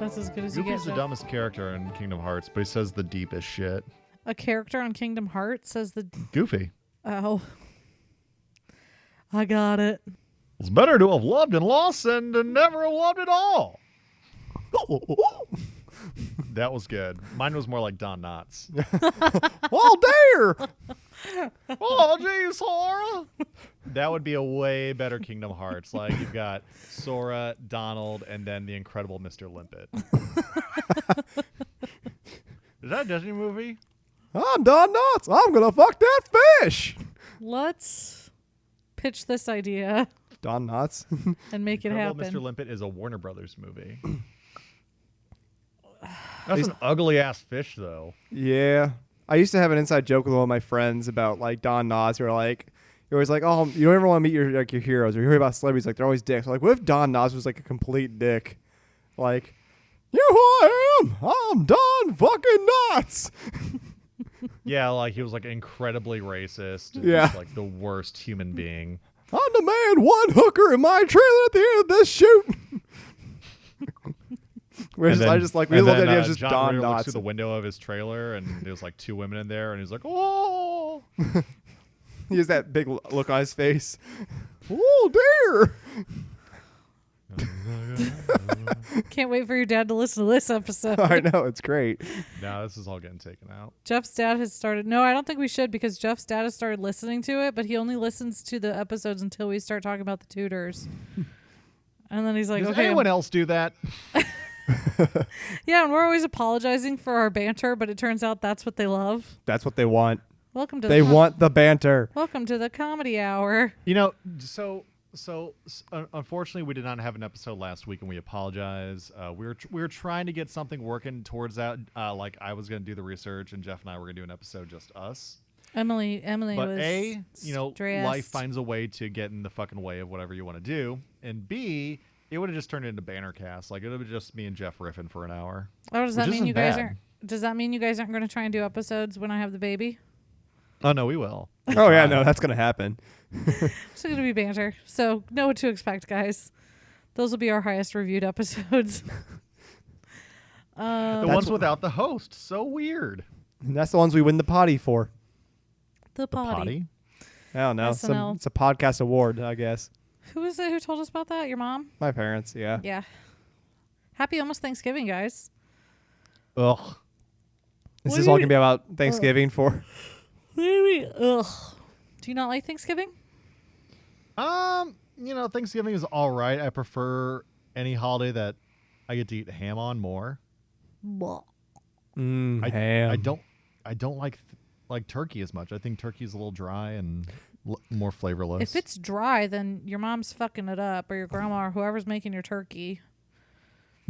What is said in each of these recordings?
That's as good as you get. Goofy's the Jeff. dumbest character in Kingdom Hearts, but he says the deepest shit. A character on Kingdom Hearts says the... Goofy. Oh. I got it. It's better to have loved and lost than to never have loved at all. That was good. Mine was more like Don Knotts. Oh, dear! Oh, geez, Sora. That would be a way better Kingdom Hearts. Like, you've got Sora, Donald, and then the incredible Mr. Limpet. Is that a Disney movie? I'm Don Knotts. I'm going to fuck that fish. Let's pitch this idea Don Knotts. and make it Incredible happen. Mr. Limpet is a Warner Brothers movie. That's an ugly-ass fish, though. Yeah. I used to have an inside joke with one of my friends about, like, Don Knotts. Who are like, you're always like, oh, you don't ever want to meet your heroes. Or you hear about celebrities, like, they're always dicks. Like, what if Don Knotts was, like, a complete dick? Like, you know who I am? I'm Don fucking Knotts. Yeah, like, he was, like, incredibly racist. And Yeah. just, like, the worst human being. I'm the man, one hooker in my trailer at the end of this shoot. We looked at him as just John Don Ritter looks Knotts. through the window of his trailer, and there's, like, two women in there, and he's like, oh! He has that big look on his face. Oh, dear. Can't wait for your dad to listen to this episode. I know, it's great. Now this is all getting taken out. Jeff's dad has started. No, I don't think we should because Jeff's dad has started listening to it, but he only listens to the episodes until we start talking about the tutors. And then he's like, Does okay. anyone else do that? Yeah, and we're always apologizing for our banter, but it turns out that's what they love. That's what they want. Welcome to They want the banter. Welcome to the comedy hour. You know, so unfortunately, we did not have an episode last week, and we apologize. We were trying to get something working towards that. Like I was going to do the research, and Jeff and I were going to do an episode just us. Emily But was stressed. life finds a way to get in the fucking way of whatever you want to do, and B, it would have just turned into Bannercast. Like it would have been just me and Jeff riffing for an hour. Oh, does that which mean isn't you guys bad. aren't? Does that mean you guys aren't going to try and do episodes when I have the baby? Oh no, we will. Oh, yeah, no, that's going to happen. It's going to be banter. So know what to expect, guys. Those will be our highest reviewed episodes. The ones without the host. So weird. And that's the ones we win the potty for. The potty. Potty. I don't know. SNL. It's a podcast award, I guess. Who is it who told us about that? Your mom? My parents, yeah. Yeah. Happy almost Thanksgiving, guys. Ugh. Is What this do all you- going to be about Thanksgiving for? Ugh. Do you not like Thanksgiving? Thanksgiving is all right. I prefer any holiday that I get to eat ham on more. Blah. Ham. I don't like turkey as much. I think turkey is a little dry and more flavorless. If it's dry, then your mom's fucking it up, or your grandma, or whoever's making your turkey.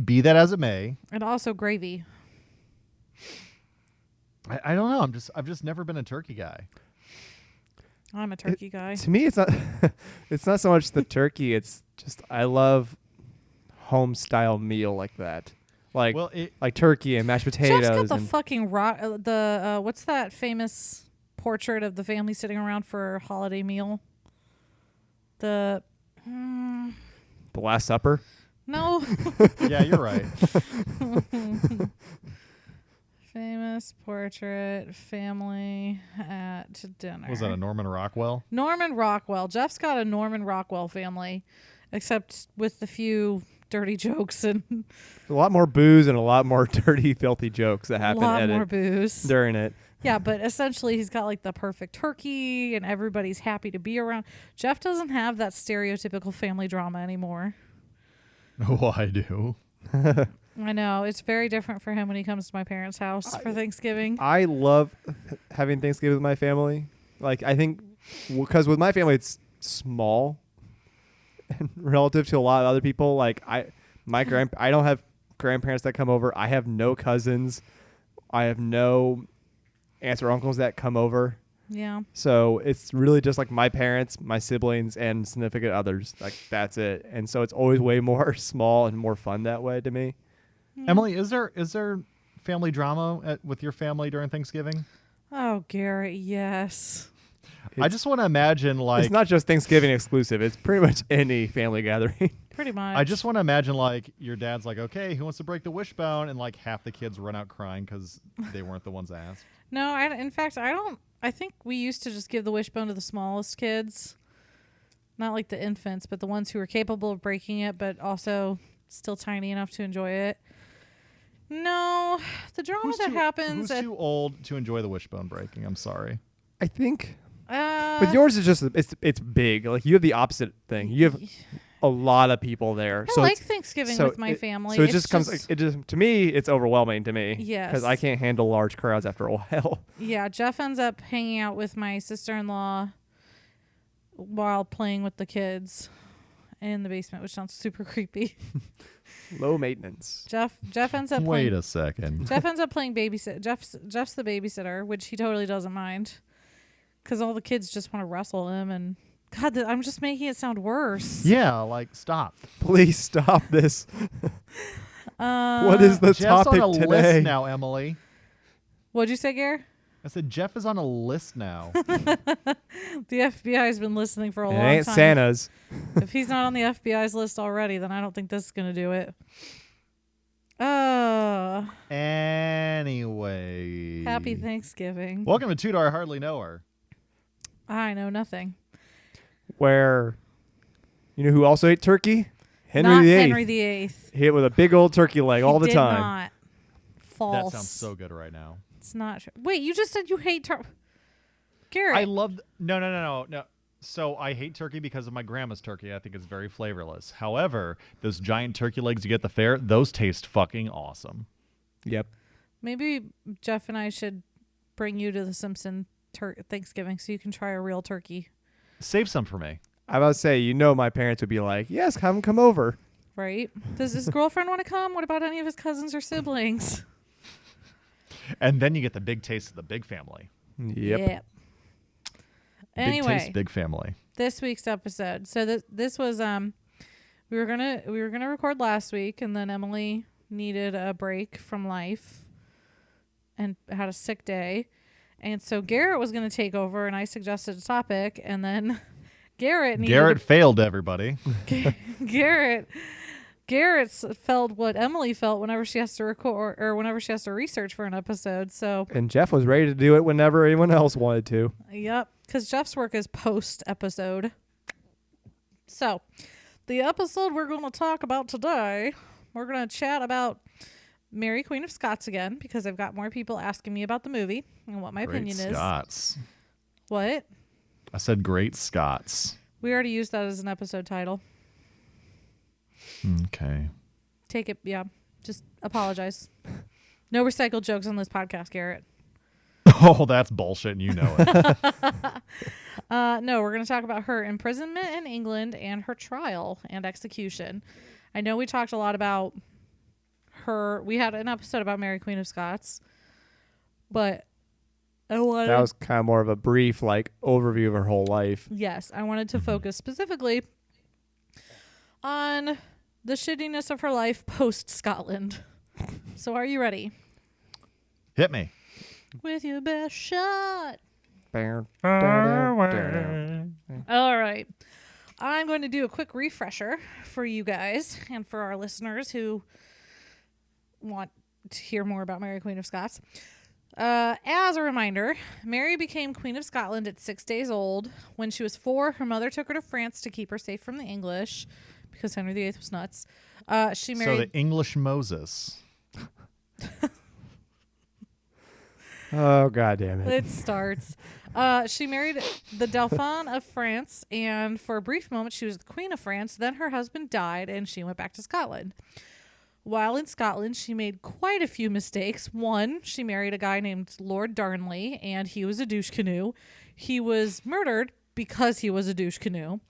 Be that as it may, And also gravy. I don't know. I've just never been a turkey guy. I'm a turkey guy. To me, it's not. It's not so much the turkey. It's just I love home style meal like that, like like turkey and mashed potatoes. Jeff's got the and fucking what's that famous portrait of the family sitting around for a holiday meal? The Last Supper. no Yeah, you're right. famous portrait family at dinner. Was that a Norman Rockwell? Norman Rockwell? Jeff's got a Norman Rockwell family, except with a few dirty jokes and A lot more booze and a lot more dirty, filthy jokes that a happen lot at more it booze. during it. Yeah, but essentially he's got like the perfect turkey and everybody's happy to be around. Jeff doesn't have that stereotypical family drama anymore. Oh, I do. I know. It's very different for him when he comes to my parents' house for Thanksgiving. I love having Thanksgiving with my family. Like I think because with my family it's small and relative to a lot of other people. Like I don't have grandparents that come over. I have no cousins. I have no aunts or uncles that come over. Yeah. So it's really just like my parents, my siblings, and significant others. Like that's it. And so it's always way more small and more fun that way to me. Emily, is there family drama with your family during Thanksgiving? Oh, Garrett, yes. I just want to imagine like It's not just Thanksgiving exclusive. It's pretty much any family gathering. Pretty much. I just want to imagine like your dad's like, okay, who wants to break the wishbone? And like half the kids run out crying because they weren't the ones asked. No, in fact, I don't. I think we used to just give the wishbone to the smallest kids. Not like the infants, but the ones who were capable of breaking it, but also still tiny enough to enjoy it. No, the drama that happens. Who's too old to enjoy the wishbone breaking? I'm sorry. I think. But yours is just it's big. Like you have the opposite thing. You have a lot of people there. I like Thanksgiving with my family. So it just comes. It just to me, it's overwhelming to me. Yes, because I can't handle large crowds after a while. Yeah, Jeff ends up hanging out with my sister-in-law while playing with the kids in the basement, which sounds super creepy. Low maintenance. Jeff ends up. Wait a second. Jeff ends up playing babysit. Jeff's the babysitter, which he totally doesn't mind, because all the kids just want to wrestle him. And God, I'm just making it sound worse. Yeah, like stop. Please stop this. What is the Jeff's topic on a today? list now, Emily. What'd you say, Gare? I said Jeff is on a list now. The FBI's been listening for a It long ain't time. Santa's. If he's not on the FBI's list already, then I don't think this is gonna do it. Anyway. Happy Thanksgiving. Welcome to Tudor, I Hardly Know Her. I know nothing. Where, you know who also ate turkey? Henry Not VIII. Henry VIII. Hit with a big old turkey leg all the Did time. Not. False. That sounds so good right now. It's not true. Wait, you just said you hate turkey. Garrett. I love no. So I hate turkey because of my grandma's turkey. I think it's very flavorless. However, those giant turkey legs you get at the fair, those taste fucking awesome. Yep. Maybe Jeff and I should bring you to the Simpson Thanksgiving so you can try a real turkey. Save some for me. I was about to say, my parents would be like, yes, have him come over. Right? Does his girlfriend want to come? What about any of his cousins or siblings? And then you get the big taste of the big family. Yep. Anyway, Big taste, big family. this week's episode. So this was we were gonna record last week, and then Emily needed a break from life and had a sick day, and so Garrett was gonna take over, and I suggested a topic, and then Garrett failed everybody. Garrett felt what Emily felt whenever she has to record or whenever she has to research for an episode. So And Jeff was ready to do it whenever anyone else wanted to. yep, because Jeff's work is post episode. So the episode we're going to talk about today, we're going to chat about Mary Queen of Scots again, because I've got more people asking me about the movie and what my opinion is. Scots. What? I said great Scots. We already used that as an episode title. Okay. Take it, yeah. Just apologize. No recycled jokes on this podcast, Garrett. Oh, that's bullshit, and you know it. No, we're going to talk about her imprisonment in England and her trial and execution. I know we talked a lot about her. We had an episode about Mary Queen of Scots, but I wanted... That was kind of more of a brief, overview of her whole life. Yes, I wanted to focus specifically on the shittiness of her life post-Scotland. So are you ready? Hit me. With your best shot. All right. I'm going to do a quick refresher for you guys and for our listeners who want to hear more about Mary Queen of Scots. As a reminder, Mary became Queen of Scotland at 6 days old. When she was 4, her mother took her to France to keep her safe from the English, because Henry VIII was nuts. She married... So the English Moses. Oh, God damn it. It starts. She married the Dauphin of France, and for a brief moment, she was the Queen of France. Then her husband died, and she went back to Scotland. While in Scotland, she made quite a few mistakes. One, she married a guy named Lord Darnley, and he was a douche canoe. He was murdered because he was a douche canoe.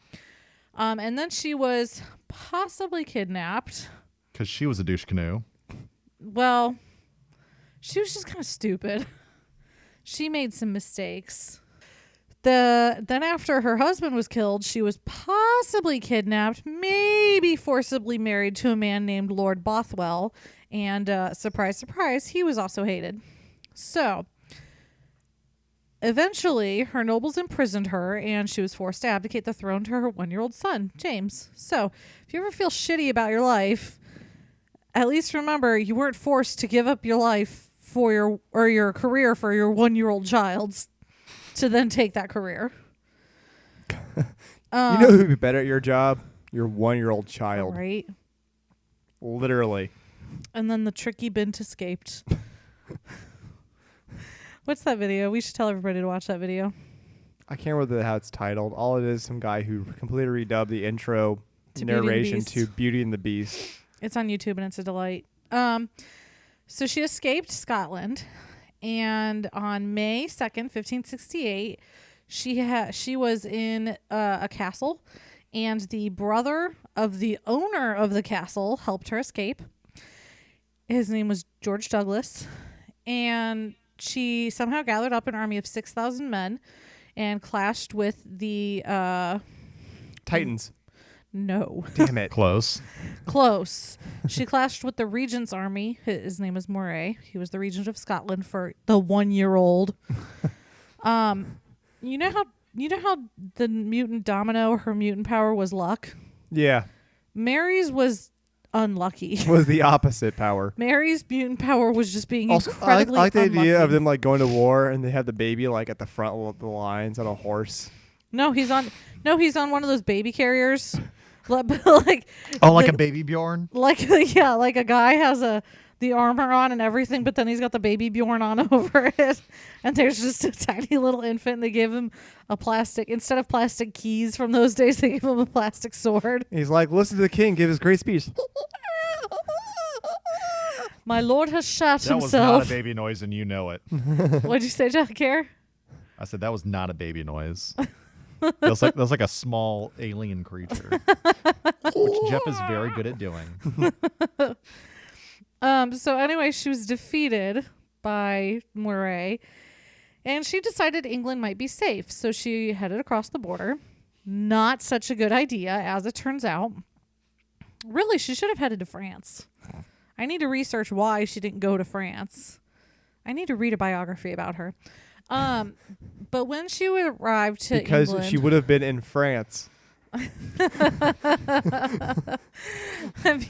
And then she was possibly kidnapped. Because she was a douche canoe. Well, she was just kind of stupid. She made some mistakes. Then after her husband was killed, she was possibly kidnapped, maybe forcibly married to a man named Lord Bothwell. And surprise, surprise, he was also hated. So Eventually, her nobles imprisoned her, and she was forced to abdicate the throne to her 1-year-old son, James. So, if you ever feel shitty about your life, at least remember you weren't forced to give up your life for your career for your 1-year-old child to then take that career. You know who'd be better at your job? Your 1-year-old child. Right. Literally. And then the tricky Bint escaped. What's that video? We should tell everybody to watch that video. I can't remember how it's titled. All it is, some guy who completely redubbed the intro To Beauty and the narration Beast. to Beauty and the Beast. It's on YouTube and it's a delight. So she escaped Scotland, and on May 2nd, 1568, she was in a castle, and the brother of the owner of the castle helped her escape. His name was George Douglas, and she somehow gathered up an army of 6,000 men and clashed with the Titans. No. Damn it. Close. Close. She clashed with the regent's army. His name is Moray. He was the regent of Scotland for the 1-year-old. You know how the mutant Domino, her mutant power was luck? Yeah. Mary's was unlucky. Was the opposite power. Mary's mutant power was just being Also, incredibly I like the unlucky. idea of them like going to war and they have the baby like at the front of the lines on a horse. No, he's on one of those baby carriers. like Like the- a baby Bjorn? like a guy has the armor on and everything, but then he's got the baby Bjorn on over it, and there's just a tiny little infant, and they give him a plastic, instead of plastic keys from those days, they give him a plastic sword. He's like, listen to the king give his great speech. My lord has shot That was himself. not a baby noise, and you know it. What'd you say, Jack Care? I said that was not a baby noise. That was like a small alien creature, which Jeff is very good at doing. So anyway, she was defeated by Moray, and she decided England might be safe, so she headed across the border. Not such a good idea, as it turns out. Really, she should have headed to France. I need to research why she didn't go to France. I need to read a biography about her. But when she arrived to Because England, she would have been in France. I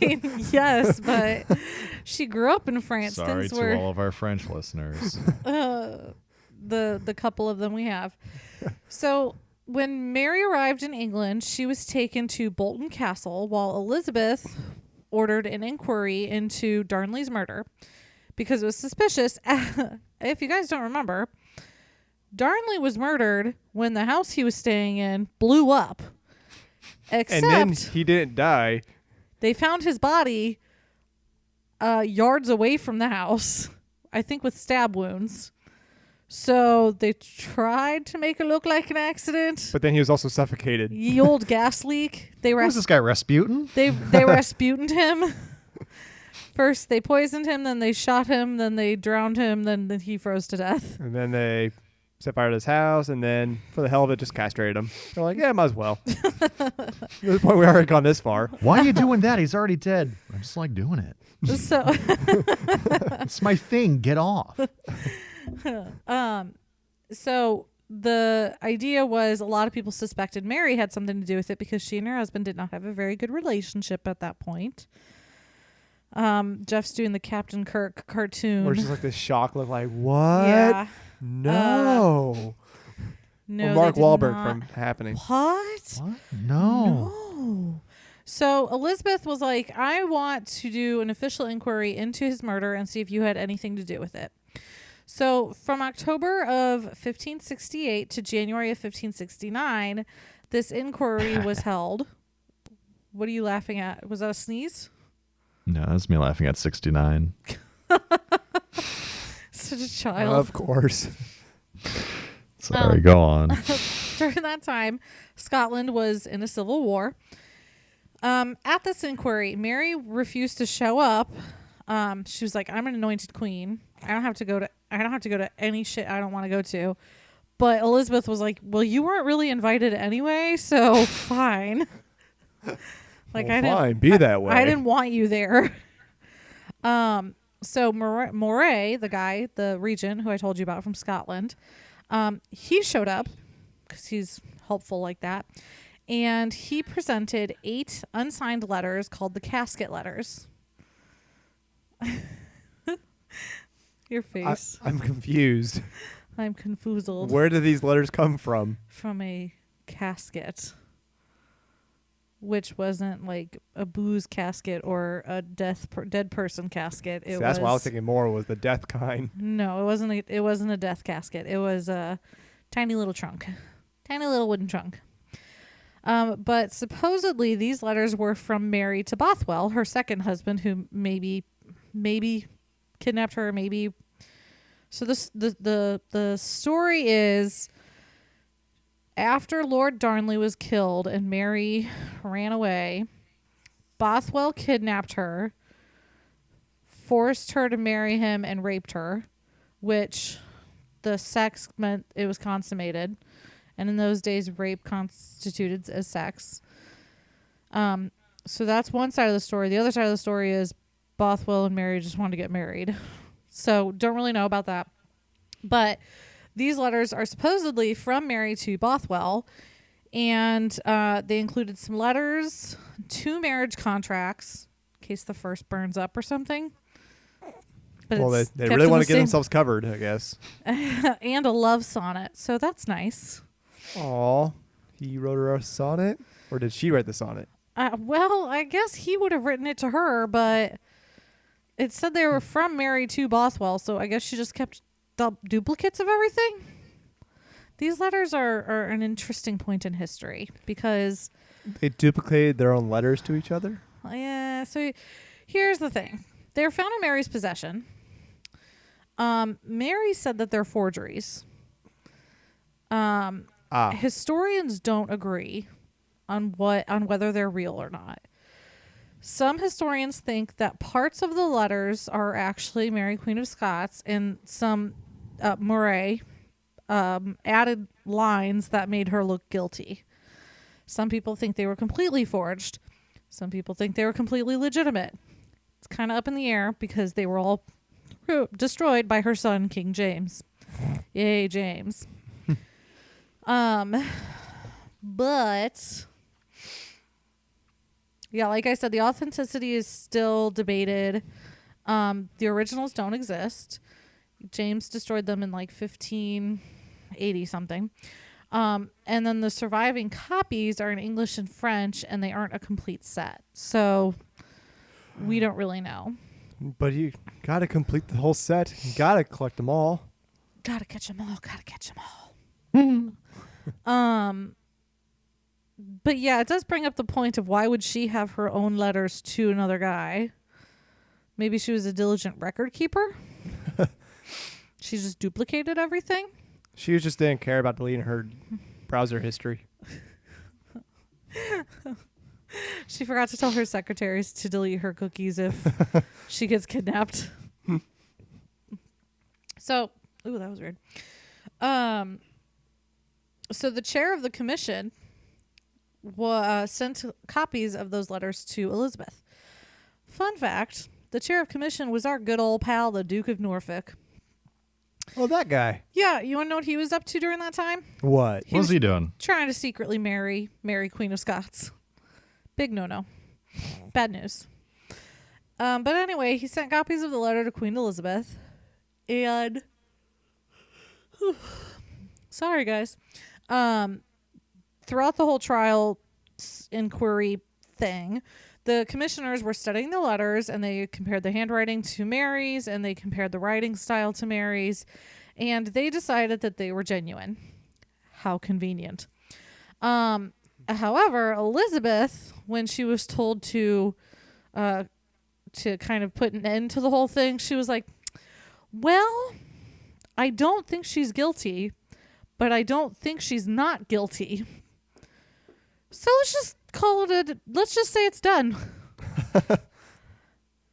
mean, yes, but she grew up in France. Sorry Things to were all of our French listeners. the couple of them we have. So when Mary arrived in England, she was taken to Bolton Castle, while Elizabeth ordered an inquiry into Darnley's murder because it was suspicious. If you guys don't remember, Darnley was murdered when the house he was staying in blew up. Except And then he didn't die. they found his body yards away from the house, I think with stab wounds. So they tried to make it look like an accident. But then he was also suffocated. Ye old gas leak. They Who's this guy, Rasputin? They Rasputined him. First they poisoned him, then they shot him, then they drowned him, then he froze to death. And then they set fire to his house, and then for the hell of it, just castrated him. They're like, yeah, might as well. At this point, we already gone this far. Why are you doing that? He's already dead. I just like doing it. So It's my thing. Get off. So the idea was a lot of people suspected Mary had something to do with it because she and her husband did not have a very good relationship at that point. Jeff's doing the Captain Kirk cartoon. Where it's just like this shock look like, what? Yeah. No. No, Or Mark they did Wahlberg not. from Happening. What? What? No. No. So Elizabeth was like, I want to do an official inquiry into his murder and see if you had anything to do with it. So from October of 1568 to January of 1569, this inquiry was held. What are you laughing at? Was that a sneeze? No, that's me laughing at 69. Such a child. Of course. Sorry, go on. During that time, Scotland was in a civil war. At this inquiry, Mary refused to show up. She was like, I'm an anointed queen. I don't have to go to any shit I don't want to go to. But Elizabeth was like, well, you weren't really invited anyway, so fine. Like, Well, I didn't fine, be that way. I didn't want you there. So Moray, the guy, the regent who I told you about from Scotland, He showed up because he's helpful like that. And he presented 8 unsigned letters called the casket letters. Your face. I'm confused. I'm confoozled. Where do these letters come from? From a casket. Which wasn't like a booze casket or a dead person casket. See, that's why I was thinking more was the death kind. No, it wasn't. It wasn't a death casket. It was a tiny little trunk, tiny little wooden trunk. But supposedly these letters were from Mary to Bothwell, her second husband, who maybe kidnapped her. Maybe. So the story is, after Lord Darnley was killed and Mary ran away, Bothwell kidnapped her, forced her to marry him, and raped her, which the sex meant it was consummated. And in those days, rape constituted as sex. So that's one side of the story. The other side of the story is Bothwell and Mary just wanted to get married. So don't really know about that. But these letters are supposedly from Mary to Bothwell, and they included some letters, 2 marriage contracts, in case the first burns up or something. But well, they really want to get themselves covered, I guess. And a love sonnet, so that's nice. Aw, he wrote her a sonnet? Or did she write the sonnet? Well, I guess he would have written it to her, but it said they were from Mary to Bothwell, so I guess she just kept duplicates of everything. These letters are an interesting point in history because they duplicated their own letters to each other? Yeah, so here's the thing. They're found in Mary's possession. Mary said that they're forgeries. Historians don't agree on whether they're real or not. Some historians think that parts of the letters are actually Mary, Queen of Scots, and some Moray added lines that made her look guilty. Some people think they were completely forged. Some people think they were completely legitimate. It's kind of up in the air because they were all destroyed by her son, King James. Yay, James. But yeah, like I said, the authenticity is still debated. The originals don't exist. James destroyed them in like 1580 something. And then the surviving copies are in English and French, and they aren't a complete set. So we don't really know. But you got to complete the whole set. You got to collect them all. Gotta catch them all. Gotta catch them all. But yeah, it does bring up the point of why would she have her own letters to another guy? Maybe she was a diligent record keeper. She just duplicated everything. She just didn't care about deleting her browser history. She forgot to tell her secretaries to delete her cookies if she gets kidnapped. So, ooh, that was weird. So the chair of the commission sent copies of those letters to Elizabeth. Fun fact, the chair of commission was our good old pal, the Duke of Norfolk. Oh, that guy. Yeah, you want to know what he was up to during that time? What? What was he doing? Trying to secretly marry Queen of Scots. Big no-no. Bad news. But anyway, he sent copies of the letter to Queen Elizabeth. And sorry, guys. Throughout the whole trial inquiry thing, the commissioners were studying the letters, and they compared the handwriting to Mary's, and they compared the writing style to Mary's, and they decided that they were genuine. How convenient. However, Elizabeth, when she was told to kind of put an end to the whole thing, she was like, well, I don't think she's guilty, but I don't think she's not guilty. So let's just call it let's just say it's done.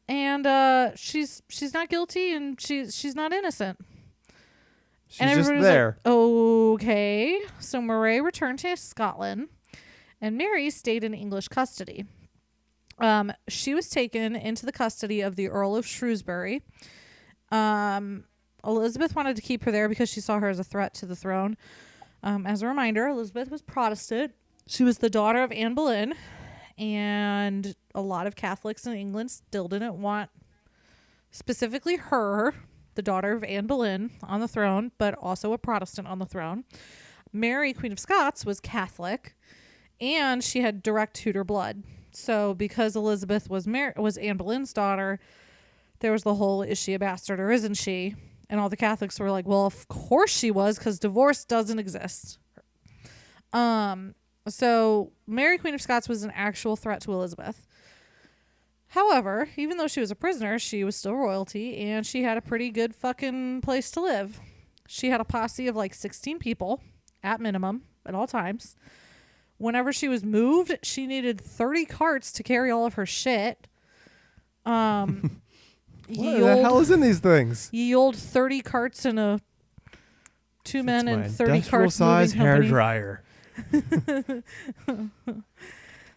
And she's not guilty, and she's not innocent. She's and just everybody there. was like, okay. So Moray returned to Scotland, and Mary stayed in English custody. She was taken into the custody of the Earl of Shrewsbury. Elizabeth wanted to keep her there because she saw her as a threat to the throne. As a reminder, Elizabeth was Protestant. She was the daughter of Anne Boleyn, and a lot of Catholics in England still didn't want specifically her, the daughter of Anne Boleyn, on the throne, but also a Protestant on the throne. Mary, Queen of Scots, was Catholic, and she had direct Tudor blood. So because Elizabeth was Anne Boleyn's daughter, there was the whole, is she a bastard or isn't she? And all the Catholics were like, well, of course she was, because divorce doesn't exist. So Mary, Queen of Scots, was an actual threat to Elizabeth. However, even though she was a prisoner, she was still royalty, and she had a pretty good fucking place to live. She had a posse of like 16 people at minimum at all times. Whenever she was moved, she needed 30 carts to carry all of her shit. What the hell is in these things? Ye old 30 carts in a 2 men It's my and 30 industrial carts size moving hair company. dryer.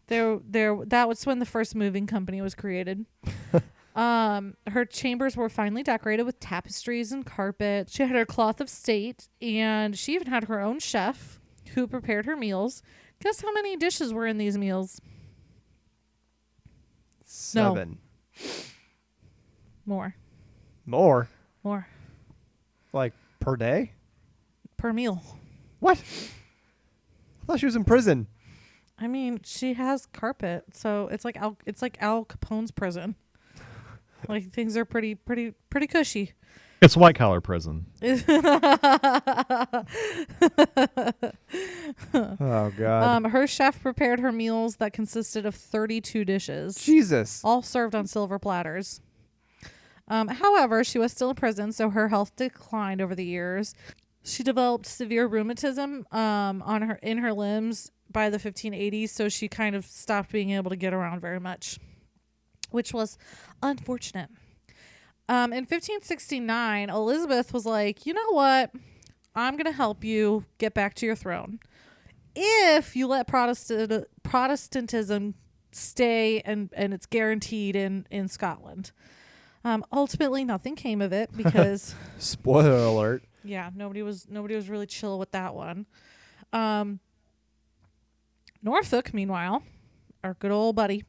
That was when the first moving company was created. Her chambers were finely decorated with tapestries and carpet. She had her cloth of state, and she even had her own chef who prepared her meals. Guess how many dishes were in these meals? 7. More. More? Like per day? Per meal. What? I thought she was in prison. I mean, she has carpet, so it's like Al Capone's prison. Like, things are pretty cushy. It's white collar prison. Oh God. Her chef prepared her meals that consisted of 32 dishes, Jesus. all served on silver platters. However, she was still in prison, so her health declined over the years. She developed severe rheumatism in her limbs by the 1580s, so she kind of stopped being able to get around very much, which was unfortunate. In 1569, Elizabeth was like, you know what? I'm going to help you get back to your throne if you let Protestantism stay and it's guaranteed in Scotland. Ultimately, nothing came of it because Spoiler alert. yeah, nobody was really chill with that one. Norfolk, meanwhile, our good old buddy,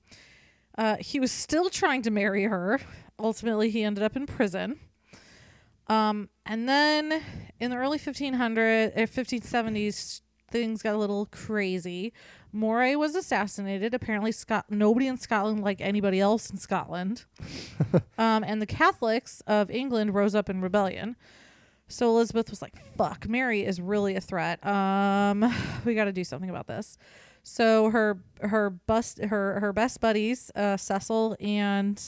he was still trying to marry her. Ultimately, he ended up in prison. And then in the early 1570s, things got a little crazy. Moray was assassinated. Apparently, nobody in Scotland liked anybody else in Scotland. And the Catholics of England rose up in rebellion. So Elizabeth was like, fuck, Mary is really a threat. We got to do something about this. So her best buddies, Cecil and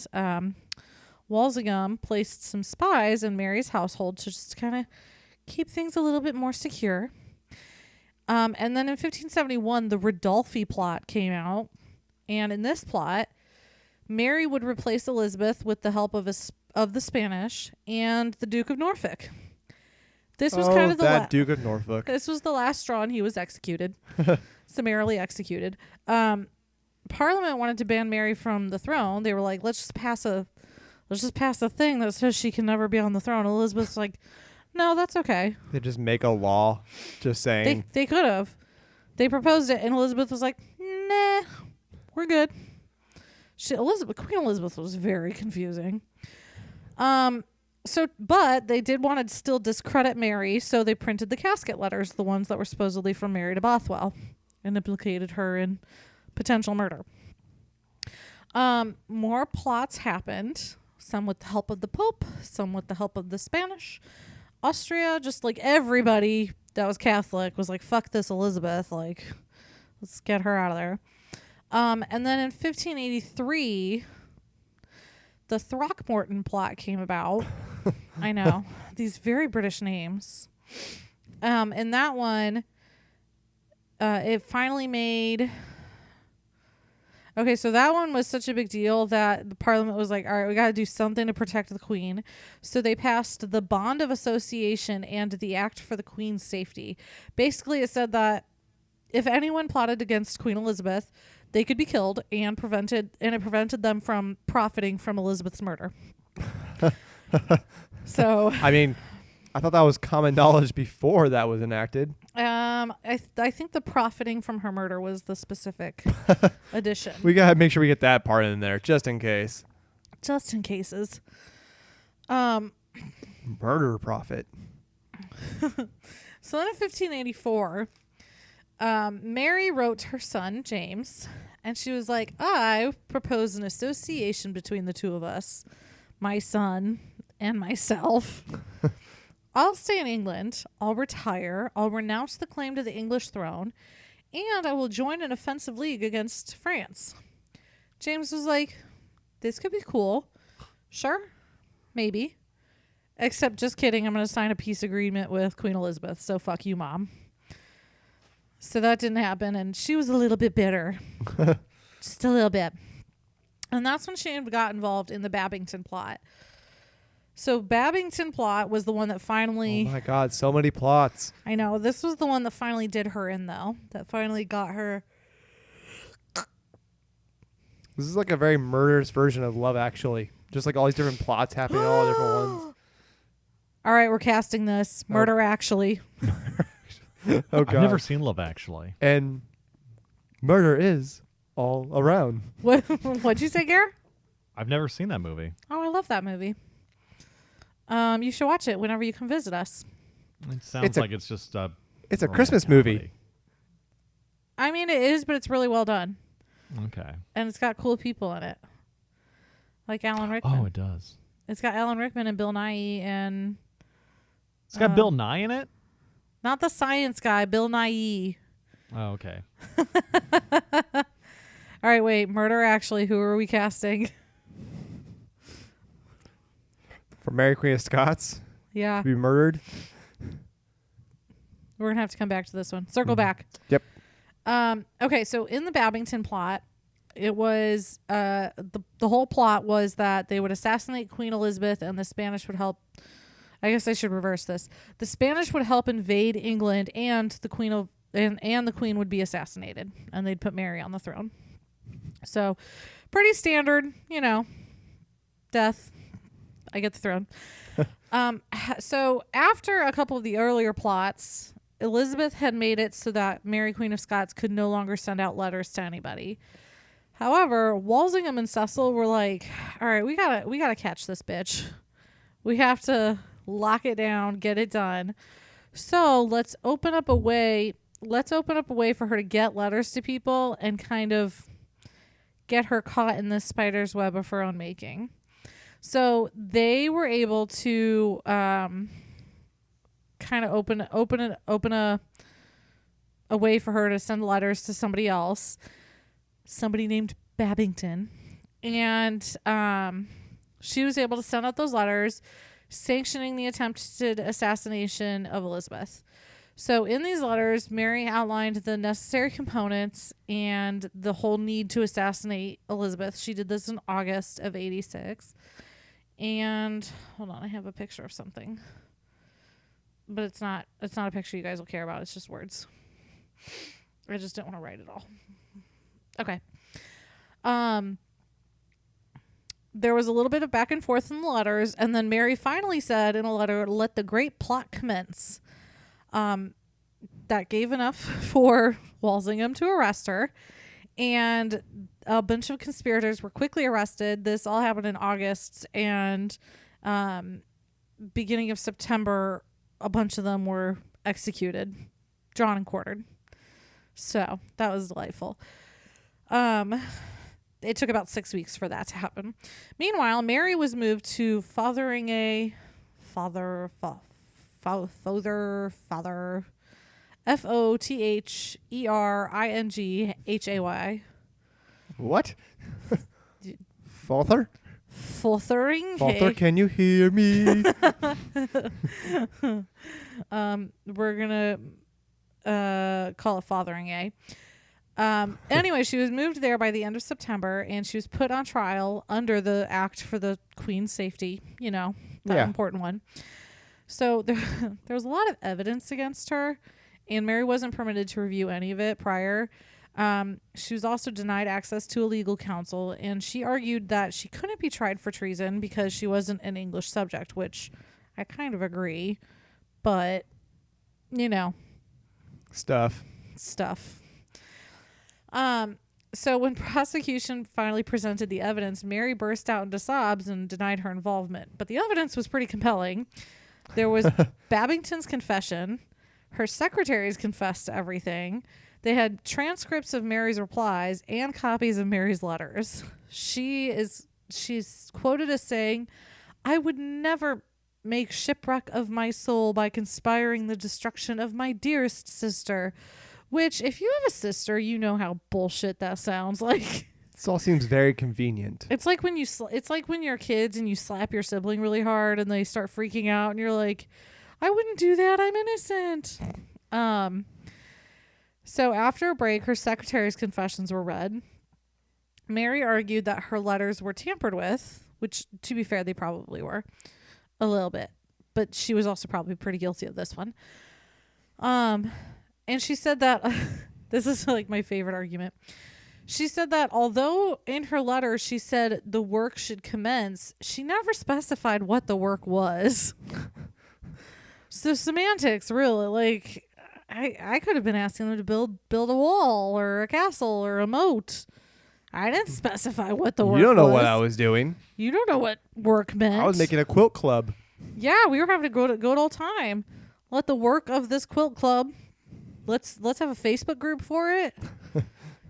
Walsingham, placed some spies in Mary's household to just kind of keep things a little bit more secure. And then in 1571, the Ridolfi plot came out. And in this plot, Mary would replace Elizabeth with the help of the Spanish and the Duke of Norfolk. This was kind of the Duke of Norfolk. This was the last straw, and he was executed, summarily executed. Parliament wanted to ban Mary from the throne. They were like, let's just pass a thing that says she can never be on the throne. Elizabeth's like, no, that's okay. They just make a law just saying. They could have. They proposed it, and Elizabeth was like, nah, we're good. Queen Elizabeth was very confusing. But they did want to still discredit Mary, so they printed the casket letters, the ones that were supposedly from Mary to Bothwell, and implicated her in potential murder. More plots happened, some with the help of the Pope, some with the help of the Spanish. Austria, just like everybody that was Catholic, was like, fuck this Elizabeth, like, let's get her out of there. And then in 1583, the Throckmorton plot came about. I know. These very British names. And that one, it finally made... Okay, so that one was such a big deal that the Parliament was like, all right, we got to do something to protect the Queen. So they passed the Bond of Association and the Act for the Queen's Safety. Basically, it said that if anyone plotted against Queen Elizabeth, they could be killed, and it prevented them from profiting from Elizabeth's murder. So I mean, I thought that was common knowledge before that was enacted. I think the profiting from her murder was the specific addition. We gotta make sure we get that part in there, just in case. Just in cases. Murder profit. So then in 1584, Mary wrote to her son, James, and she was like, I propose an association between the two of us, my son and myself. I'll stay in England. I'll retire. I'll renounce the claim to the English throne, and I will join an offensive league against France. James was like, this could be cool. Sure. Maybe. Except, just kidding, I'm going to sign a peace agreement with Queen Elizabeth, so fuck you, Mom. So that didn't happen, and she was a little bit bitter. Just a little bit. And that's when she got involved in the Babington plot. So Babington plot was the one that finally... Oh my God, so many plots. I know. This was the one that finally did her in, though. That finally got her... This is like a very murderous version of Love Actually. Just like all these different plots happening, all different ones. All right, we're casting this. Murder Actually. Oh God. I've never seen Love Actually. And murder is all around. What'd you say, Gare? I've never seen that movie. Oh, I love that movie. You should watch it whenever you come visit us. It sounds like it's just a... It's a Christmas movie. I mean, it is, but it's really well done. Okay. And it's got cool people in it. Like Alan Rickman. Oh, it does. It's got Alan Rickman and Bill Nighy and... It's got Bill Nye in it? Not the science guy, Bill Nighy. Oh, okay. All right, wait. Murder Actually, who are we casting? For Mary Queen of Scots Yeah. to be murdered. We're going to have to come back to this one. Circle back. Yep. Okay, so in the Babington plot, it was the whole plot was that they would assassinate Queen Elizabeth and the Spanish would help. I guess I should reverse this. The Spanish would help invade England and the Queen and the Queen would be assassinated and they'd put Mary on the throne. So pretty standard, death. I get the throne. So after a couple of the earlier plots, Elizabeth had made it so that Mary Queen of Scots could no longer send out letters to anybody. However, Walsingham and Cecil were like, all right, we gotta catch this bitch. We have to lock it down, get it done. So let's open up a way for her to get letters to people and kind of get her caught in this spider's web of her own making. So they were able to kind of open a way for her to send letters to somebody else, somebody named Babington, and she was able to send out those letters sanctioning the attempted assassination of Elizabeth. So in these letters, Mary outlined the necessary components and the whole need to assassinate Elizabeth. She did this in August of 86. And hold on, I have a picture of something. But it's not a picture you guys will care about. It's just words. I just don't want to write it all. Okay. There was a little bit of back and forth in the letters, and then Mary finally said in a letter, "Let the great plot commence." That gave enough for Walsingham to arrest her, and a bunch of conspirators were quickly arrested. This all happened in August, and beginning of September, a bunch of them were executed, drawn and quartered. So that was delightful. It took about 6 weeks for that to happen. Meanwhile, Mary was moved to Fotheringhay, Fotheringhay. What? Falther? Fotheringhay. Falther, can you hear me? We're gonna call it Fotheringhay. Anyway, she was moved there by the end of September, and she was put on trial under the Act for the Queen's Safety, that important one. So there was a lot of evidence against her, and Mary wasn't permitted to review any of it prior. She was also denied access to a legal counsel, and she argued that she couldn't be tried for treason because she wasn't an English subject, which I kind of agree. but Stuff. So when prosecution finally presented the evidence, Mary burst out into sobs and denied her involvement. But the evidence was pretty compelling. There was Babington's confession. Her secretaries confessed to everything. They had transcripts of Mary's replies and copies of Mary's letters. She's quoted as saying, "I would never make shipwreck of my soul by conspiring the destruction of my dearest sister." Which, if you have a sister, you know how bullshit that sounds like. This all seems very convenient. It's like when it's like when you're kids and you slap your sibling really hard and they start freaking out and you're like, "I wouldn't do that. I'm innocent." So after a break, her secretary's confessions were read. Mary argued that her letters were tampered with, which, to be fair, they probably were a little bit, but she was also probably pretty guilty of this one. And she said that this is like my favorite argument. She said that although in her letter she said the work should commence, she never specified what the work was. So semantics, really. Like, I could have been asking them to build a wall or a castle or a moat. I didn't specify what the work was. You don't know what I was doing. You don't know what work meant. I was making a quilt club. Yeah, we were having a good old time. Let the work of this quilt club. Let's have a Facebook group for it.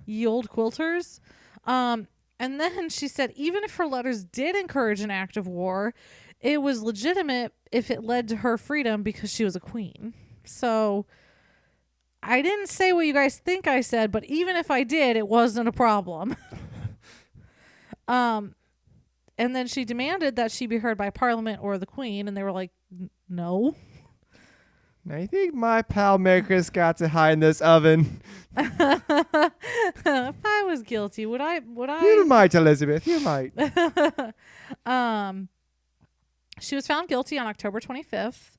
Ye old quilters. And then she said even if her letters did encourage an act of war, it was legitimate if it led to her freedom because she was a queen. So I didn't say what you guys think I said, but even if I did, it wasn't a problem. And then she demanded that she be heard by Parliament or the Queen, and they were like, no. Now you think my pal Mary Chris got to hide in this oven? If I was guilty, would I? You might, Elizabeth. You might. She was found guilty on October 25th.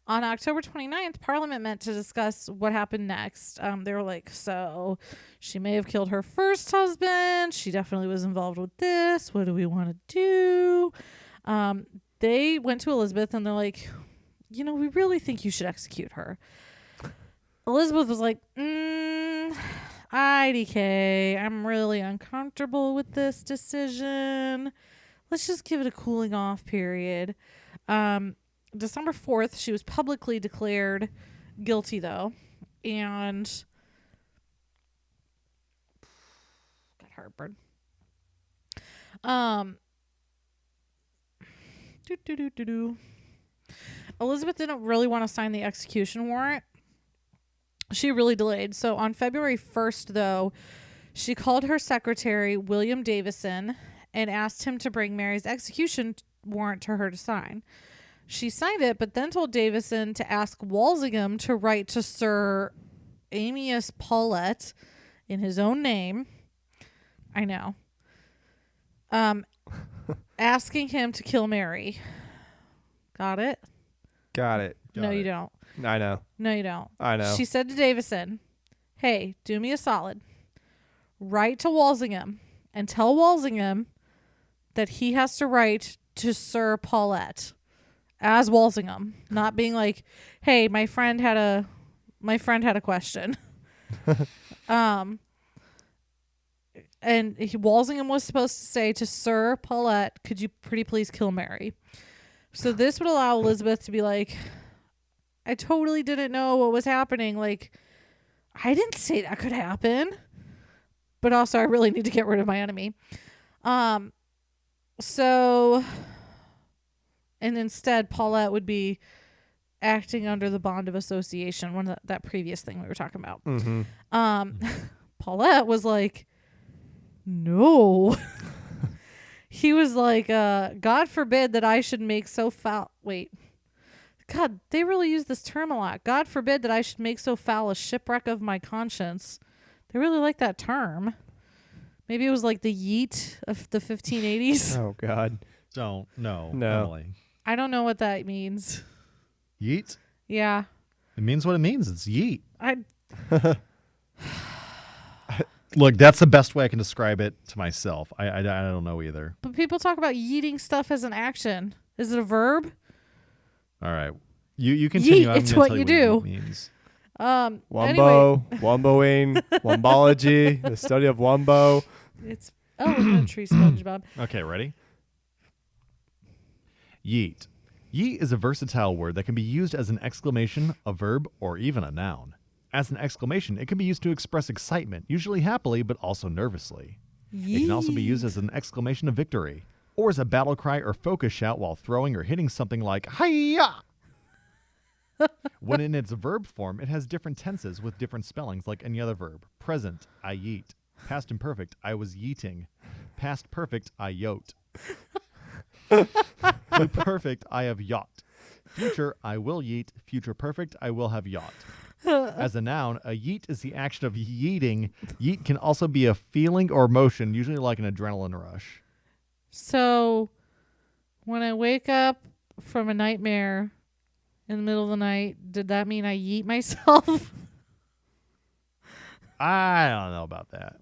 On October 29th, Parliament met to discuss what happened next. They were like, so she may have killed her first husband. She definitely was involved with this. What do we want to do? They went to Elizabeth and they're like, we really think you should execute her. Elizabeth was like, IDK, I'm really uncomfortable with this decision. Let's just give it a cooling off period. December 4th, she was publicly declared guilty, though. And got heartburn. Elizabeth didn't really want to sign the execution warrant. She really delayed. So on February 1st, though, she called her secretary, William Davison, and asked him to bring Mary's execution warrant to her to sign. She signed it, but then told Davison to ask Walsingham to write to Sir Amias Paulet in his own name. I know. Asking him to kill Mary. Got it? Got it. No, you don't. I know. No, you don't. I know. She said to Davison, hey, do me a solid. Write to Walsingham and tell Walsingham that he has to write to Sir Paulet as Walsingham, not being like, hey, my friend had a question. And Walsingham was supposed to say to Sir Paulet, could you pretty please kill Mary? So this would allow Elizabeth to be like, I totally didn't know what was happening. Like, I didn't say that could happen. But also, I really need to get rid of my enemy. So, and instead, Paulette would be acting under the bond of association, that previous thing we were talking about. Mm-hmm. Paulette was like, no. He was like, God forbid that I should make so foul. Wait. God, they really use this term a lot. God forbid that I should make so foul a shipwreck of my conscience. They really like that term. Maybe it was like the Yeet of the 1580s. Oh, God. Don't. No. No. Emily. I don't know what that means. Yeet? Yeah. It means what it means. It's yeet. I Look, that's the best way I can describe it to myself. I don't know either. But people talk about yeeting stuff as an action. Is it a verb? All right. You continue. Yeet, I'm it's gonna what tell you what do. yeet means. Anyway, Wumbo, wumboing, wombology, the study of wumbo. it's elementary SpongeBob. Okay, ready? Yeet. Yeet is a versatile word that can be used as an exclamation, a verb, or even a noun. As an exclamation, it can be used to express excitement, usually happily, but also nervously. It can also be used as an exclamation of victory, or as a battle cry or focus shout while throwing or hitting something like "Hiya!" When in its verb form, it has different tenses with different spellings like any other verb. Present, I yeet. Past imperfect, I was yeeting. Past perfect, I yote. Perfect, I have yacht. Future, I will yeet. Future perfect, I will have yacht. As a noun, a yeet is the action of yeeting. Yeet can also be a feeling or emotion, usually like an adrenaline rush. So, when I wake up from a nightmare in the middle of the night, did that mean I yeet myself? I don't know about that.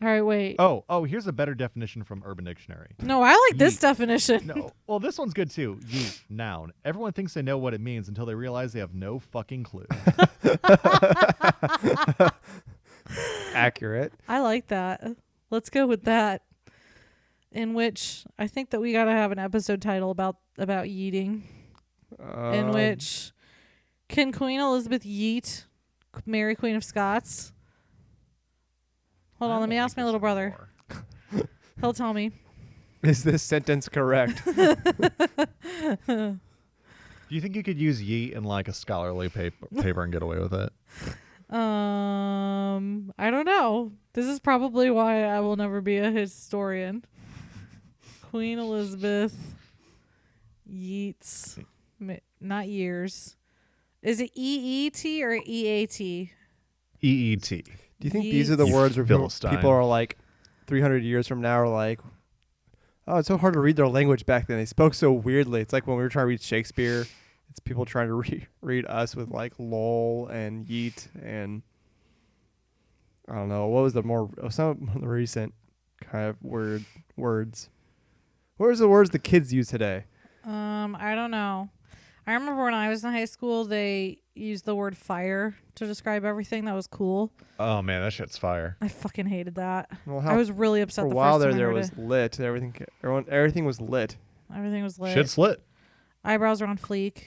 All right, wait. Oh, here's a better definition from Urban Dictionary. No, I like this Yeet. definition. No, well, this one's good too. Yeet, noun. Everyone thinks they know what it means until they realize they have no fucking clue. Accurate. I like that. Let's go with that. In which I think that we got to have an episode title about yeeting. In which can Queen Elizabeth Yeet marry Queen of Scots? Hold on, let me ask my little brother. He'll tell me. Is this sentence correct? Do you think you could use yeet in like a scholarly paper and get away with it? I don't know. This is probably why I will never be a historian. Queen Elizabeth Yeats, not years. Is it EET or EAT? EET. Do you think these are the words where Philistine. people are like 300 years from now are like, oh, it's so hard to read their language back then. They spoke so weirdly. It's like when we were trying to read Shakespeare, it's people trying to read us with like lol and yeet and I don't know. What was some of the recent kind of words? What was the words the kids use today? I don't know. I remember when I was in high school, they used the word fire to describe everything. That was cool. Oh man, that shit's fire. I fucking hated that. Well, I was really upset for a the while first time there I heard was it. lit. Everything was lit. Everything was lit. Shit's lit. Eyebrows were on fleek.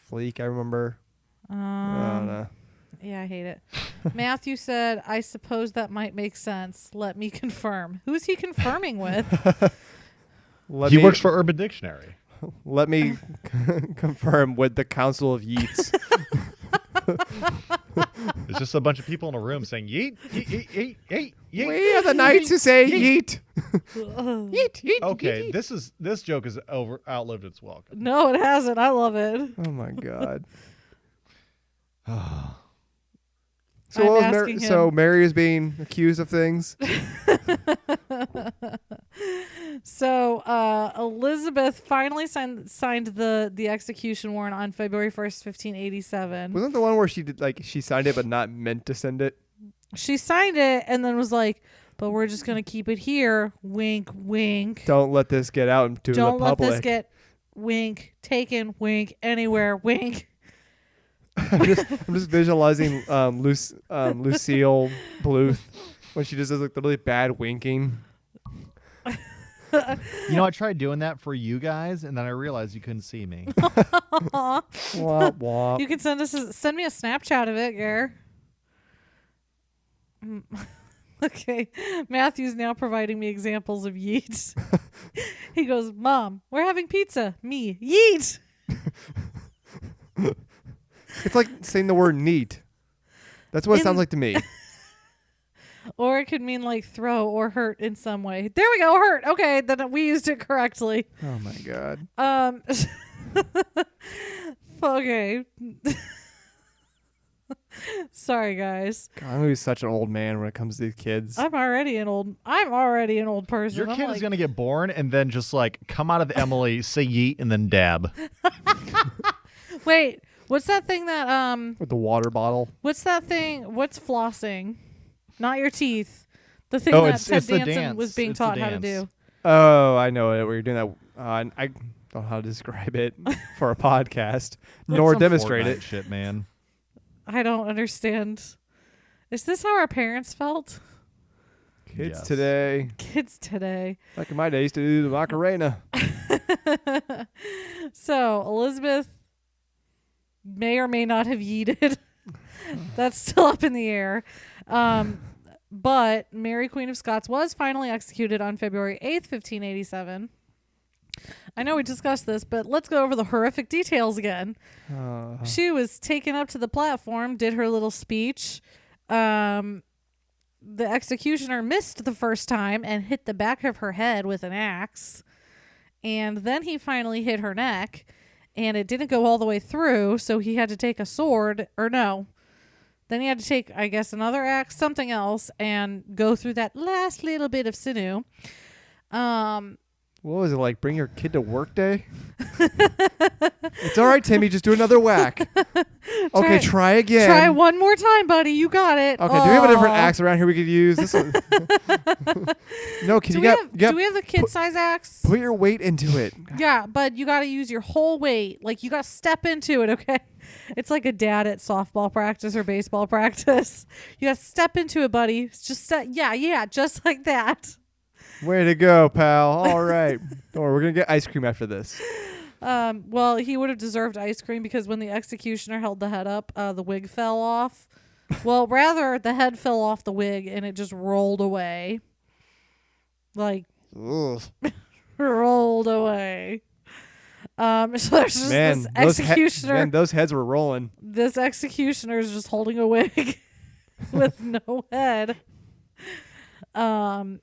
Fleek, I remember. I don't know. Yeah, I hate it. Matthew said, I suppose that might make sense. Let me confirm. Who's he confirming with? He works for Urban Dictionary. Let me confirm with the Council of Yeets. It's just a bunch of people in a room saying yeet, yeet, yeet, yeet, yeet, yeet. We are the knights who say yeet. Yeet, yeet. Okay, this joke has outlived its welcome. No, it hasn't. I love it. Oh my god. I'm So asking him. so Mary is being accused of things. So Elizabeth finally signed the execution warrant on February 1st, 1587. Wasn't the one where she signed it but not meant to send it? She signed it and then was like, but we're just going to keep it here. Wink, wink. Don't let this get out into the Don't public. let this get wink, taken, wink, anywhere, wink. I'm just visualizing Lucille Bluth when she just does like the really bad winking. You know, I tried doing that for you guys, and then I realized you couldn't see me. Womp womp. You can send me a Snapchat of it, Gare. Okay. Matthew's now providing me examples of yeets. He goes, Mom, we're having pizza. Me, yeet. It's like saying the word neat. That's what it sounds like to me. Or it could mean like throw or hurt in some way. There we go, hurt. Okay, then we used it correctly. Oh my god. Okay. Sorry, guys. God, I'm gonna be such an old man when it comes to these kids. I'm already an old person. Your I'm kid like, is going to get born and then just like come out of Emily, say yeet, and then dab. Wait, what's that thing that With the water bottle. what's that thing? What's flossing? Not your teeth. The thing Oh, that it's Ted the Danson dance. was being It's the taught how to dance. do. Oh, I know it. Where you're doing that And I don't know how to describe it for a podcast, That's nor some demonstrate Fortnite it. shit, man. I don't understand. Is this how our parents felt? Kids Yes. today, Kids today. back in my day, used to do the Macarena. So Elizabeth may or may not have yeeted. That's still up in the air. But Mary, Queen of Scots, was finally executed on February 8th, 1587. I know we discussed this, but let's go over the horrific details again. She was taken up to the platform, did her little speech. The executioner missed the first time and hit the back of her head with an axe. And then he finally hit her neck, and it didn't go all the way through, so he had to take a sword, or no. Then he had to take, I guess, another axe, something else, and go through that last little bit of sinew. What was it like? Bring your kid to work day? It's all right, Timmy. Just do another whack. Okay, try again. Try one more time, buddy. You got it. Okay, do we have a different axe around here we could use? This one. No, kid, Do do we have the kid size axe? put your weight into it. Yeah, but you got to use your whole weight. Like, you got to step into it, okay? It's like a dad at softball practice or baseball practice. You got to step into it, buddy. It's just, yeah, just like that. Way to go, pal. All right. Don't worry, we're going to get ice cream after this. Well, he would have deserved ice cream because when the executioner held the head up, the wig fell off. Well, rather, the head fell off the wig and it just rolled away. Like, Ugh. rolled away. So there's just this executioner. Those heads were rolling. This executioner is just holding a wig with no head. And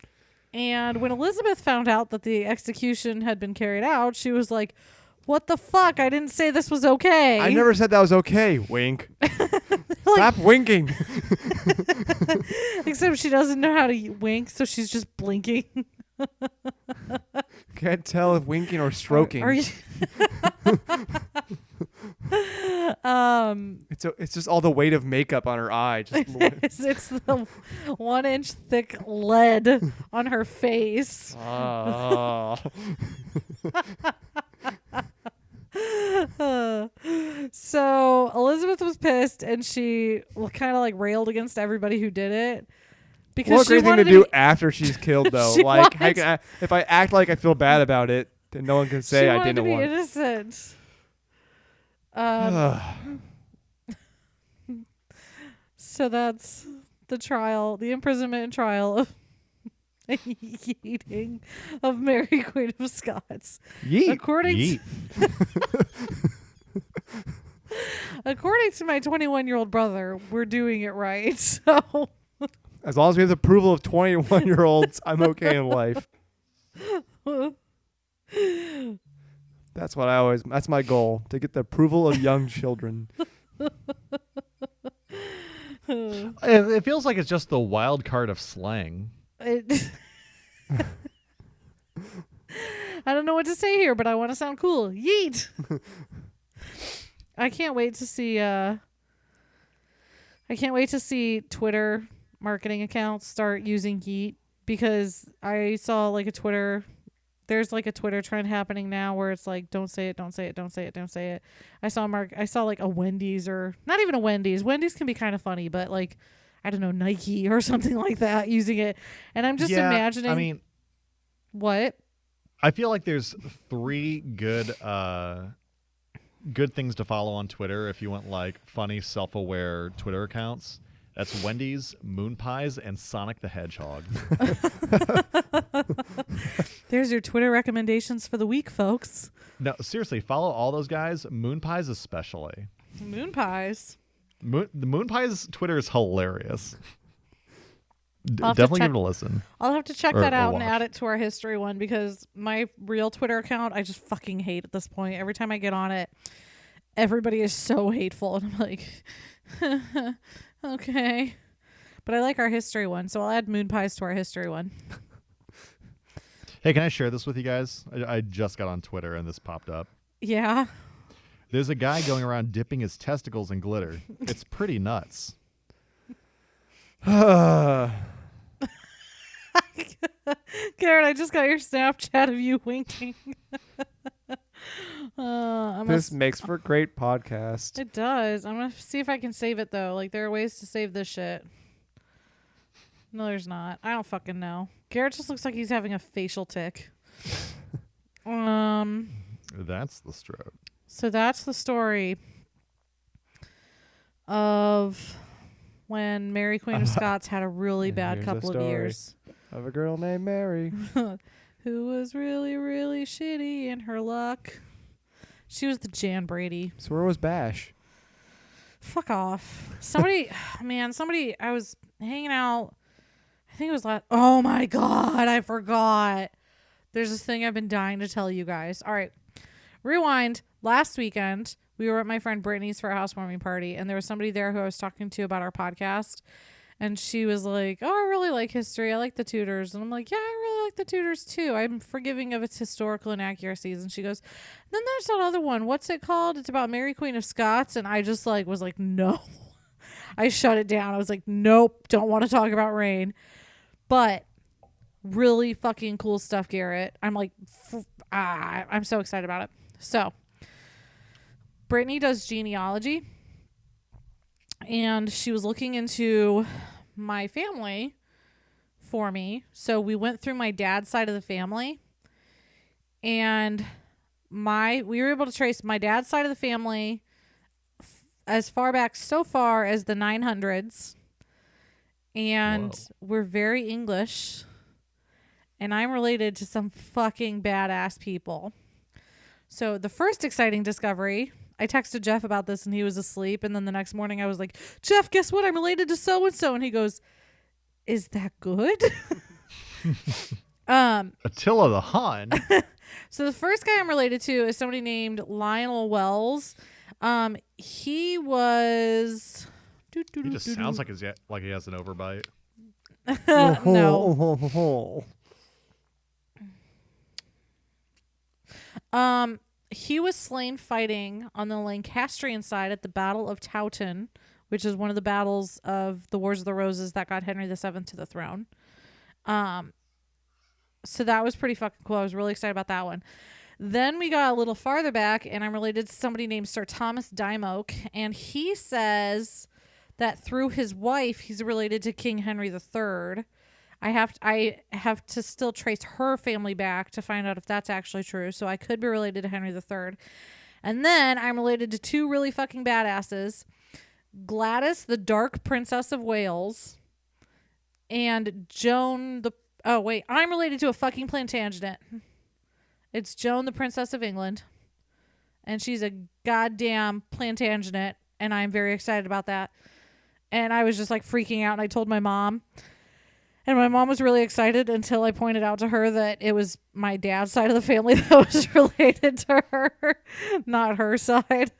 when Elizabeth found out that the execution had been carried out, she was like, "What the fuck? I didn't say this was okay." I never said that was okay. Wink. Stop winking. Except she doesn't know how to wink, so she's just blinking. Can't tell if winking or stroking. Are you? It's just all the weight of makeup on her eye. Just It's the 1 inch thick lead on her face. So Elizabeth was pissed, and she kind of like railed against everybody who did it. Because what a she great thing wanted to do after she's killed, though. She Like, wanted- if I act like I feel bad about it, then no one can say she I wanted didn't to be want. innocent. So that's the trial, the imprisonment and trial of yeeting of Mary, Queen of Scots. Yeet. According to my 21-year-old brother, we're doing it right. So As long as we have the approval of 21-year-olds, I'm okay in life. That's my goal, to get the approval of young children. It feels like it's just the wild card of slang. I don't know what to say here, but I want to sound cool. Yeet. I can't wait to see Twitter marketing accounts start using Yeet, because I saw like there's like a Twitter trend happening now where it's like, don't say it, don't say it, don't say it, don't say it. I saw like a Wendy's, or not even a Wendy's. Wendy's can be kind of funny, but like, I don't know, Nike or something like that using it. And I'm just imagining. I mean, what? I feel like there's 3 good things to follow on Twitter if you want like funny, self-aware Twitter accounts. That's Wendy's, Moon Pies, and Sonic the Hedgehog. There's your Twitter recommendations for the week, folks. No, seriously, follow all those guys. Moon Pies especially. Moon pies. The Moon Pies Twitter is hilarious. I'll have to Definitely check- give it a listen. I'll have to check Or that out and watch. add it to our history one, because my real Twitter account, I just fucking hate at this point. Every time I get on it, everybody is so hateful. And I'm like, okay. But I like our history one, so I'll add Moon Pies to our history one. Hey, can I share this with you guys? I just got on Twitter and this popped up. Yeah. There's a guy going around dipping his testicles in glitter. It's pretty nuts. Can Garrett, I just got your Snapchat of you winking. This makes for a great podcast. It does. I'm gonna see if I can save it though. Like there are ways to save this shit. No, there's not. I don't fucking know. Garrett just looks like he's having a facial tick. That's the stroke. So that's the story of when Mary Queen of Scots had a really bad Here's a couple of story. years. Of a girl named Mary. Who was really, really shitty in her luck. She was the Jan Brady. So where was Bash? Fuck off. Somebody, I was hanging out. I think it was last. Oh my God, I forgot. There's this thing I've been dying to tell you guys. All right. Rewind. Last weekend, we were at my friend Brittany's for a housewarming party, and there was somebody there who I was talking to about our podcast. And she was like, oh, I really like history. I like the Tudors. And I'm like, yeah, I really like the Tudors too. I'm forgiving of its historical inaccuracies. And she goes, then there's that other one. What's it called? It's about Mary Queen of Scots. And I just was like, no. I shut it down. I was like, nope, don't want to talk about rain. But really fucking cool stuff, Garrett. I'm like, I'm so excited about it. So Brittany does genealogy. And she was looking into my family for me. So we went through my dad's side of the family. And we were able to trace my dad's side of the family as far back so far as the 900s. And we're very English. And I'm related to some fucking badass people. So the first exciting discovery... I texted Jeff about this and he was asleep. And then the next morning I was like, Jeff, guess what? I'm related to so-and-so. And he goes, is that good? Attila the Hun. So the first guy I'm related to is somebody named Lionel Wells. He was... He just sounds like he has an overbite. No. He was slain fighting on the Lancastrian side at the Battle of Towton, which is one of the battles of the Wars of the Roses that got Henry VII to the throne. So that was pretty fucking cool. I was really excited about that one. Then we got a little farther back, and I'm related to somebody named Sir Thomas Dymoke, and he says that through his wife, he's related to King Henry III. I have to still trace her family back to find out if that's actually true. So I could be related to Henry III. And then I'm related to two really fucking badasses. Gladys, the Dark Princess of Wales. And Joan the... Oh, wait. I'm related to a fucking Plantagenet. It's Joan, the Princess of England. And she's a goddamn Plantagenet. And I'm very excited about that. And I was just like freaking out. And I told my mom... And my mom was really excited until I pointed out to her that it was my dad's side of the family that was related to her, not her side.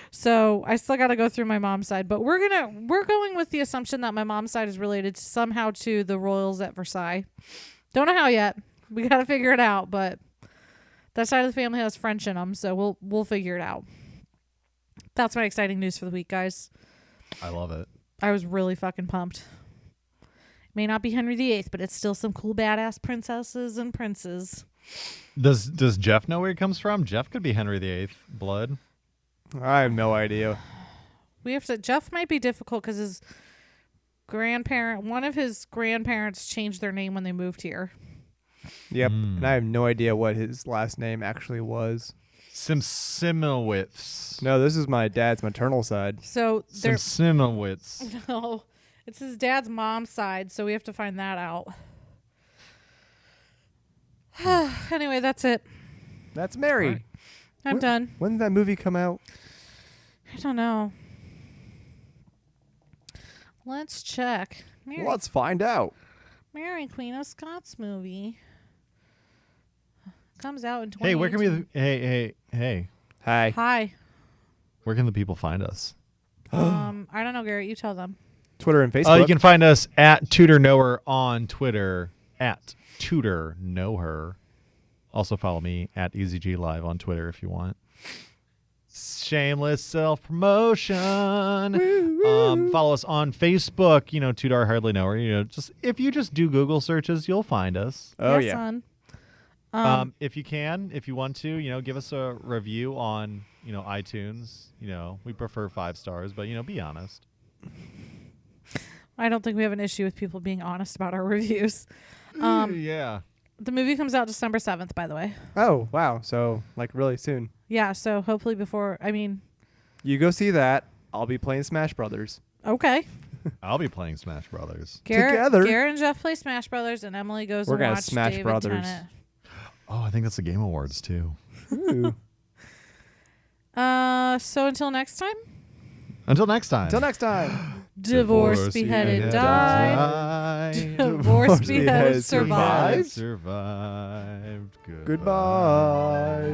So I still got to go through my mom's side, but we're going with the assumption that my mom's side is related somehow to the royals at Versailles. Don't know how yet. We got to figure it out, but that side of the family has French in them, so we'll figure it out. That's my exciting news for the week, guys. I love it. I was really fucking pumped. May not be Henry VIII, but it's still some cool badass princesses and princes. Does Jeff know where he comes from? Jeff could be Henry VIII blood. I have no idea. Jeff might be difficult because one of his grandparents changed their name when they moved here. Yep. And I have no idea what his last name actually was. Simsimowitz. No, this is my dad's maternal side. So Simsimowitz. No. It's his dad's mom's side, so we have to find that out. Anyway, that's it. That's Mary. Right. I'm done. When did that movie come out? I don't know. Let's check. Let's find out. Mary Queen of Scots movie. Comes out in 2018. Hey, where can we... Hey. Hi. Where can the people find us? I don't know, Garrett. You tell them. Twitter and Facebook. You can find us at Tudor Knower on Twitter, at Tudor Know Her. Also follow me at EasyG Live on Twitter if you want. Shameless self-promotion. Follow us on Facebook, Tudor Hardly Know Her. Just if you just do Google searches, you'll find us. Oh, yes, yeah. son. If you want to, give us a review on, iTunes. We prefer 5 stars, but be honest. I don't think we have an issue with people being honest about our reviews. Yeah. The movie comes out December 7th, by the way. Oh, wow. So, like, really soon. Yeah, so hopefully You go see that. I'll be playing Smash Brothers. okay. I'll be playing Smash Brothers. Together. Garrett and Jeff play Smash Brothers, and Emily goes We're and gonna watch Smash David Brothers. Tennant. Oh, I think that's the Game Awards too. Ooh. So until next time, Until next time. Until next time. divorce, beheaded, died. Divorce, beheaded, survived. Survived. Goodbye.